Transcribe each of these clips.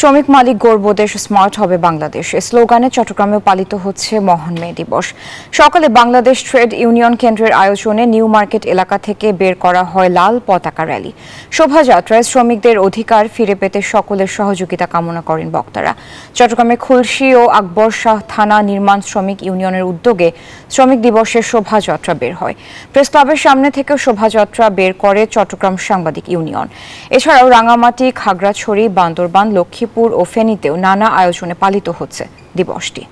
শ্রমিক মালিক গর্ব দেশ, স্মার্ট হবে বাংলাদেশ স্লোগানে চট্টগ্রামেও পালিত হচ্ছে মহান মে দিবস। সকালে বাংলাদেশ ট্রেড ইউনিয়ন কেন্দ্রের আয়োজনে নিউ মার্কেট এলাকা থেকে বের করা হয় লাল পতাকা র্যালি। শোভাযাত্রায় শ্রমিকদের অধিকার ফিরে পেতে সকলের সহযোগিতা কামনা করেন বক্তারা। চট্টগ্রামে খুলশী ও আকবর শাহ থানা নির্মাণ শ্রমিক ইউনিয়নের উদ্যোগে শ্রমিক দিবসের শোভাযাত্রা বের হয়। প্রেস ক্লাবের সামনে থেকেও শোভাযাত্রা বের করে চট্টগ্রাম সাংবাদিক ইউনিয়ন। এছাড়াও রাঙামাটি, খাগড়াছড়ি, বান্দরবান, লক্ষ্মীপুর ও ফেনীতেও নানা আয়োজনে পালিত হচ্ছে দিবসটি।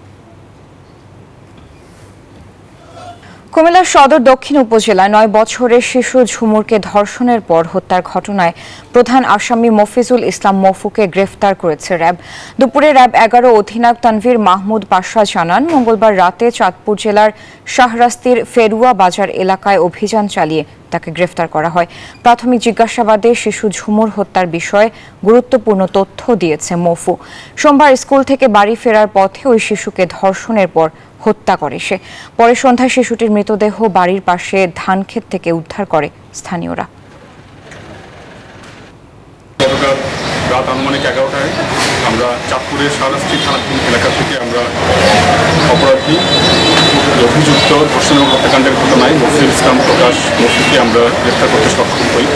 কুমিল্লার সদর দক্ষিণ উপজেলায় 9 বছরের শিশু ঝুমুরকে ধর্ষণের পর হত্যার ঘটনায় প্রধান আসামি মফিজুল ইসলাম মফুকে গ্রেফতার করেছে র্যাব। দুপুরে র্যাব 11 অধিনায়ক তানভীর মাহমুদ পাশা জানান, মঙ্গলবার রাতে চাঁদপুর জেলার শাহরাস্তির ফেরুয়া বাজার এলাকায় অভিযান চালিয়ে তাকে গ্রেফতার করা হয়। প্রাথমিক জিজ্ঞাসাবাদে শিশু ঝুমুর হত্যার বিষয়ে গুরুত্বপূর্ণ তথ্য দিয়েছে মফু। সোমবার স্কুল থেকে বাড়ি ফেরার পথে ওই শিশুকে ধর্ষণের পর হত্যা করে সে। পরে সন্ধ্যায় শিশুটির মৃতদেহ বাড়ির পাশে ধানক্ষেত থেকে উদ্ধার করে স্থানীয়রা। রাত আনুমানিক 11টায় আমরা চাঁদপুরের শাহরাস্তি থানা এলাকা থেকে আমরা অপরাধী অভিযুক্ত ধর্ষণ এবং হত্যাকাণ্ডের ঘটনায় মফিজুল ইসলাম প্রকাশ মফিকে আমরা গ্রেফতার করতে সক্ষম হই।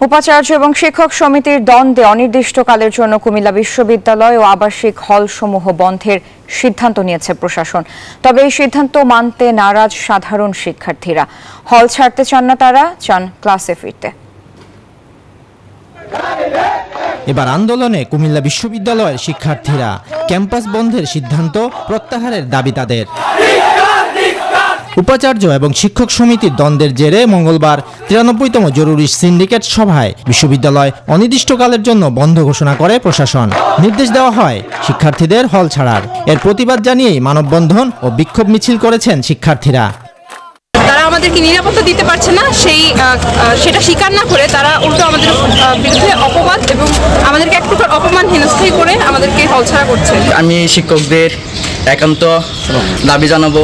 উপাচার্য এবং শিক্ষক সমিতির দ্বন্দ্বে অনির্দিষ্টকালের জন্য কুমিল্লা বিশ্ববিদ্যালয় ও আবাসিক হলসমূহ বন্ধের সিদ্ধান্ত নিয়েছে প্রশাসন। তবে এই সিদ্ধান্ত মানতে নারাজ সাধারণ শিক্ষার্থীরা। হল ছাড়তে চান না, তারা চান ক্লাসে ফিরতে। এবার আন্দোলনে কুমিল্লা বিশ্ববিদ্যালয়ের শিক্ষার্থীরা। ক্যাম্পাস বন্ধের সিদ্ধান্ত প্রত্যাহারের দাবি তাদের। উপাচার্য এবং শিক্ষক সমিতির দ্বন্দ্বের জেরে মঙ্গলবার 93তম জরুরি সিন্ডিকেট সভায় বিশ্ববিদ্যালয় অনির্দিষ্টকালের জন্য বন্ধ ঘোষণা করে প্রশাসন। নির্দেশ দেওয়া হয় শিক্ষার্থীদের হল ছাড়ার। এর প্রতিবাদ জানিয়েই মানববন্ধন ও বিক্ষোভ মিছিল করেছেন শিক্ষার্থীরা। তারা আমাদেরকে নিরাপত্তা দিতে পারছে না, সেটা স্বীকার না করে তারা উল্টো আমাদের বিরুদ্ধে অপবাদ এবং আমাদেরকে এক প্রকার অপমান হেনস্থাই করে আমাদেরকে হলছাড়া করছে। আমি শিক্ষকদের একান্ত দাবি জানাবো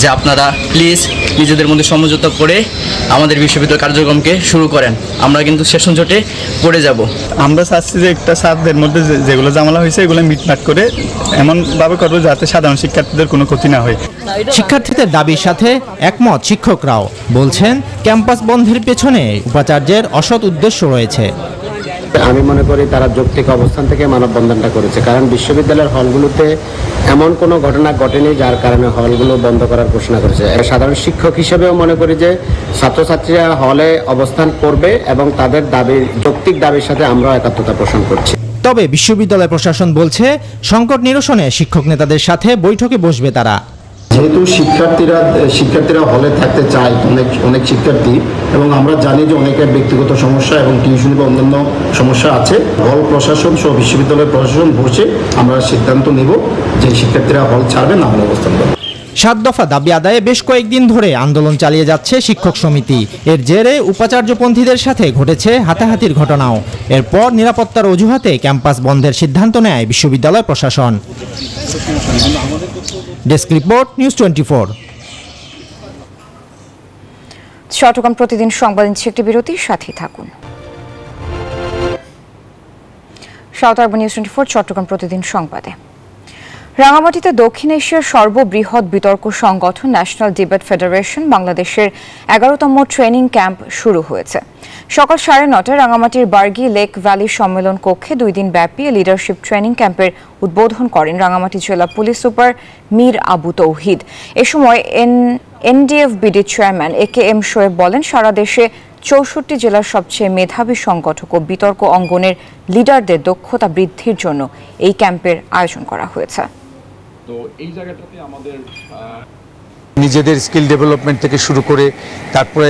যে আপনারা প্লিজ নিজেদের মধ্যে সমঝোতা করে আমাদের বিশ্ববিদ্যালয় কার্যক্রমকে শুরু করেন। আমরা কিন্তু সেশন জোটে পড়ে যাব। আমরা চাচ্ছি যে একটা ছাত্রদের মধ্যে যেগুলো ঝামেলা হয়েছে এগুলো মিটমাট করে এমনভাবে করবো যাতে সাধারণ শিক্ষার্থীদের কোনো ক্ষতি না হয়। শিক্ষার্থীদের দাবির সাথে একমত শিক্ষকরাও। বলছেন ক্যাম্পাস বন্ধের পেছনে উপাচার্যের অসৎ উদ্দেশ্য রয়েছে। আমি মনে করি তারা যৌক্তিক অবস্থান থেকে মানববন্ধনটা করেছে, কারণ বিশ্ববিদ্যালয়ের হলগুলোতে এমন কোনো ঘটনা ঘটেনি যার কারণে হলগুলো বন্ধ করার ঘোষণা করেছে। সাধারণ শিক্ষক হিসেবেও মনে করি যে ছাত্রছাত্রীরা হলে অবস্থান করবে এবং তাদের দাবির যৌক্তিক দাবির সাথে আমরাও একাত্মতা পোষণ করছি। তবে বিশ্ববিদ্যালয় প্রশাসন বলছে সংকট নিরসনে শিক্ষক নেতাদের সাথে বৈঠকে বসবে তারা। যেহেতু শিক্ষার্থীরা হলে থাকতে চায় অনেক শিক্ষার্থী, এবং আমরা জানি যে অনেকের ব্যক্তিগত সমস্যা এবং টিউশন বা অন্যান্য সমস্যা আছে, হল প্রশাসন সহ বিশ্ববিদ্যালয় প্রশাসন বসে আমরা সিদ্ধান্ত নেব যে শিক্ষার্থীরা হল ছাড়বে না হলে অবস্থান করবে। 7 দফা দাবি আদায়ে বেশ কয়েকদিন ধরে আন্দোলন চালিয়ে যাচ্ছে শিক্ষক সমিতি। এর জেরে উপাচার্যপন্থীদের সাথে ঘটেছে হাতাহাতির ঘটনাও। এরপর নিরাপত্তার অজুহাতে ক্যাম্পাস বন্ধের সিদ্ধান্ত নেয় বিশ্ববিদ্যালয় প্রশাসন। Desk report, news 24। চট্টগ্রাম প্রতিদিন সংবাদ নিচ্ছে একটি বিরতি, সাথে থাকুন। স্বাগত নিউজ 24 চট্টগ্রাম প্রতিদিন সংবাদে। রাঙামাটিতে দক্ষিণ এশিয়ার সর্ববৃহৎ বিতর্ক সংগঠন ন্যাশনাল ডিবেট ফেডারেশন বাংলাদেশের 11তম ট্রেনিং ক্যাম্প শুরু হয়েছে। সকাল 9:30টায় রাঙামাটির বার্গি লেক ভ্যালি সম্মেলন কক্ষে 2 দিন ব্যাপী লিডারশিপ ট্রেনিং ক্যাম্পের উদ্বোধন করেন রাঙামাটি জেলা পুলিশ সুপার মীর আবু তৌহিদ। এ সময় এনডিএফবিডি চেয়ারম্যান AKM শোয়েব বলেন, সারা দেশে 64 জেলার সবচেয়ে মেধাবী সংগঠক ও বিতর্ক অঙ্গনের লিডারদের দক্ষতা বৃদ্ধির জন্য এই ক্যাম্পের আয়োজন করা হয়েছে। তো এই জায়গাটাতে আমাদের নিজেদের স্কিল ডেভেলপমেন্ট থেকে শুরু করে, তারপরে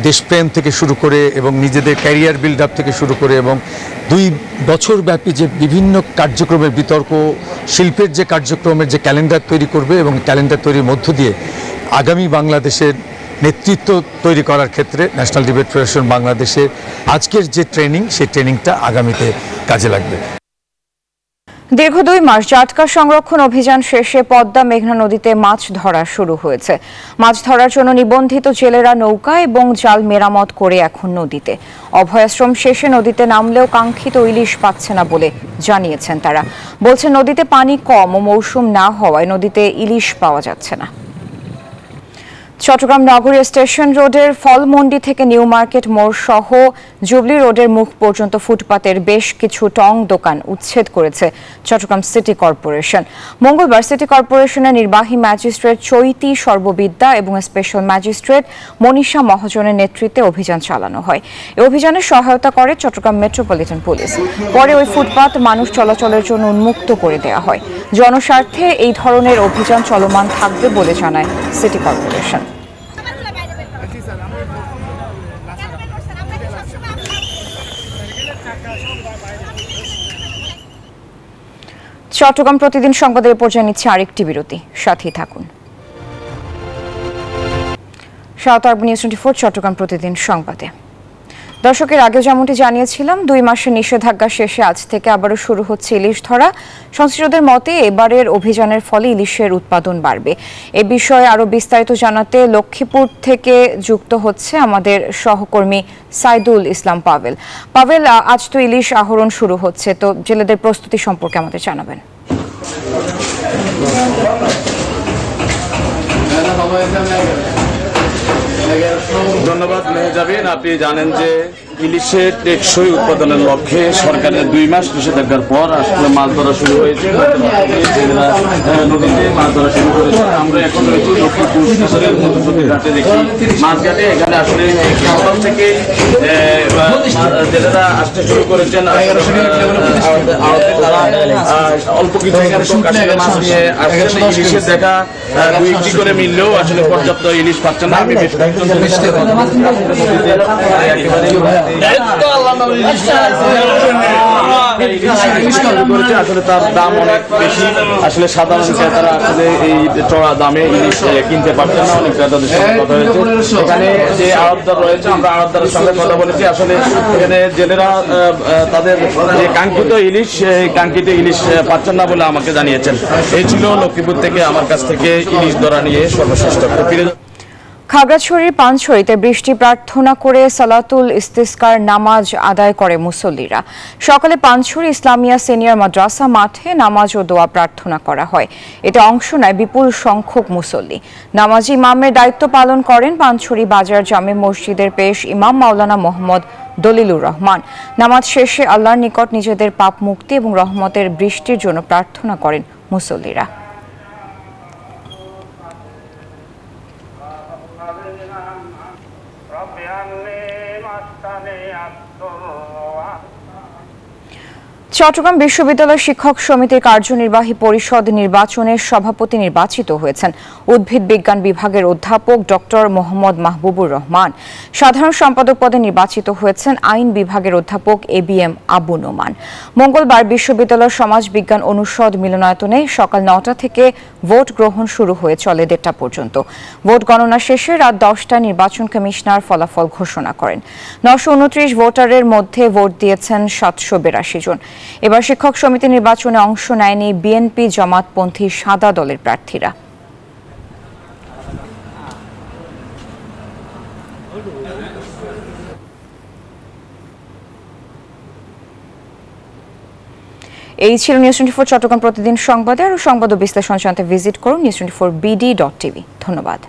দেশপ্রেম থেকে শুরু করে এবং নিজেদের ক্যারিয়ার বিল্ড আপ থেকে শুরু করে এবং 2 বছর ব্যাপী যে বিভিন্ন কার্যক্রমের বিতর্ক শিল্পের যে কার্যক্রমের যে ক্যালেন্ডার তৈরি করবে এবং ক্যালেন্ডার তৈরির মধ্য দিয়ে আগামী বাংলাদেশের নেতৃত্ব তৈরি করার ক্ষেত্রে ন্যাশনাল ডিবেট ফেডারেশন বাংলাদেশের আজকের যে ট্রেনিং, সেই ট্রেনিংটা আগামীতে কাজে লাগবে। দীর্ঘ 2 মাস জাটকা সংরক্ষণ অভিযান শেষে পদ্মা মেঘনা নদীতে মাছ ধরা শুরু হয়েছে। মাছ ধরার জন্য নিবন্ধিত জেলেরা নৌকা এবং জাল মেরামত করে এখন নদীতে। অভয়াশ্রম শেষে নদীতে নামলেও কাঙ্ক্ষিত ইলিশ পাচ্ছে না বলে জানিয়েছেন তারা। বলছেন নদীতে পানি কম ও মৌসুম না হওয়ায় নদীতে ইলিশ পাওয়া যাচ্ছে না। চট্টগ্রাম নগরীর স্টেশন রোডের ফলমন্ডি থেকে নিউ মার্কেট মোড় সহ জুবলি রোডের মুখ পর্যন্ত ফুটপাতের বেশ কিছু টং দোকান উচ্ছেদ করেছে চট্টগ্রাম সিটি কর্পোরেশন। মঙ্গলবার সিটি কর্পোরেশনের নির্বাহী ম্যাজিস্ট্রেট চৈতি সর্ববিদ্যা এবং স্পেশাল ম্যাজিস্ট্রেট মনীষা মহাজনের নেতৃত্বে অভিযান চালানো হয়। এই অভিযানে সহায়তা করে চট্টগ্রাম মেট্রোপলিটন পুলিশ। পরে ওই ফুটপাত মানুষ চলাচলের জন্য উন্মুক্ত করে দেওয়া হয়। জনস্বার্থে এই ধরনের অভিযান চলমান থাকবে বলে জানায় সিটি কর্পোরেশন। চট্টগ্রাম প্রতিদিন সংবাদের পর্যায়ে নিচ্ছে আরেকটি বিরতি, সাথেই থাকুন। স্বাগত নিউজ 24 চট্টগ্রাম প্রতিদিন সংবাদে। দর্শকের আগে যেমনটি জানিয়েছিলাম 2 মাসের নিষেধাজ্ঞা শেষে আজ থেকে আবারও শুরু হচ্ছে ইলিশ ধরা। সংশ্লিষ্টদের মতে এবারের অভিযানের ফলে ইলিশের উৎপাদন বাড়বে। এ বিষয়ে আরো বিস্তারিত জানাতে লক্ষ্মীপুর থেকে যুক্ত হচ্ছে আমাদের সহকর্মী সাইদুল ইসলাম পাভেল। পাভেল, আজ তো ইলিশ আহরণ শুরু হচ্ছে, তো জেলেদের প্রস্তুতি সম্পর্কে আমাদের জানাবেন। ধন্যবাদ মেহজাবিন। আপনি জানেন যে ইলিশের টেকসই উৎপাদনের লক্ষ্যে সরকারের 2 মাস নিষেধাজ্ঞার পর আসলে মাছ ধরা শুরু হয়েছে। নদীতে মাছ ধরা শুরু করেছে। আমরা এখন রয়েছি লক্ষ্মীপুর শহরের মধুসূদন ঘাটে দেখি মাছ ঘাটে। এখানে আসলে সকাল থেকে জেলেরা আসতে শুরু করেছেন। তারা অল্প কিছু মাছ নিয়ে আসছেন। ইলিশের দেখা 2-1টি করে মিললেও আসলে পর্যাপ্ত ইলিশ পাচ্ছে না। আমি আসলে তার দাম অনেক বেশি। আসলে সাধারণ ক্রেতারা আসলে এই চড়া দামে ইলিশ কিনতে পারছে না। অনেক ক্রেতাদের সঙ্গে কথা হয়েছে। এখানে যে আড়তদার রয়েছে, আমরা আড়তদারের সঙ্গে কথা বলেছি। আসলে এখানে জেলেরা তাদের যে কাঙ্ক্ষিত ইলিশ, সেই কাঙ্ক্ষিত ইলিশ পাচ্ছেন না বলে আমাকে জানিয়েছেন। এই ছিল লক্ষ্মীপুর থেকে আমার কাছ থেকে ইলিশ ধরা নিয়ে সর্বশেষ। খাগড়াছড়ির পানছড়িতে বৃষ্টি প্রার্থনা করে সালাতুল ইস্তিসকার নামাজ আদায় করে মুসল্লিরা। সকালে পানছড়ি ইসলামিয়া সিনিয়র মাদ্রাসা মাঠে নামাজ ও দোয়া প্রার্থনা করা হয়। এতে অংশ নেয় বিপুল সংখ্যক মুসল্লি। নামাজি ইমামের দায়িত্ব পালন করেন পানছড়ি বাজার জামে মসজিদের পেশ ইমাম মাওলানা মোহাম্মদ দলিলুর রহমান। নামাজ শেষে আল্লাহর নিকট নিজেদের পাপ মুক্তি এবং রহমতের বৃষ্টির জন্য প্রার্থনা করেন মুসল্লিরা। চট্টগ্রাম বিশ্ববিদ্যালয় শিক্ষক সমিতির কার্যনির্বাহী পরিষদ নির্বাচনের সভাপতি নির্বাচিত হয়েছেন উদ্ভিদ বিজ্ঞান বিভাগের অধ্যাপক ডক্টর মোহাম্মদ মাহবুবুর রহমান। সাধারণ সম্পাদক পদে নির্বাচিত হয়েছেন আইন বিভাগের অধ্যাপক ABM আবু নোমান। মঙ্গলবার বিশ্ববিদ্যালয় সমাজ বিজ্ঞান অনুষদ মিলনায়তনে সকাল 9টা থেকে ভোট গ্রহণ শুরু হয়ে চলে 1:30টা পর্যন্ত। ভোট গণনা শেষে রাত 10টায় নির্বাচন কমিশনার ফলাফল ঘোষণা করেন। 929 ভোটারের মধ্যে ভোট দিয়েছেন 782 জন। এবার শিক্ষক সমিতি নির্বাচনে অংশ নেয়নি বিএনপি জামাতপন্থী সাদা দলের প্রার্থীরা। এই ছিল নিউজ 24 চট্টগ্রাম প্রতিদিন সংবাদে। আর সংবাদ ও বিশ্লেষণ জানতে ভিজিট করুন news24bd.tv। ধন্যবাদ।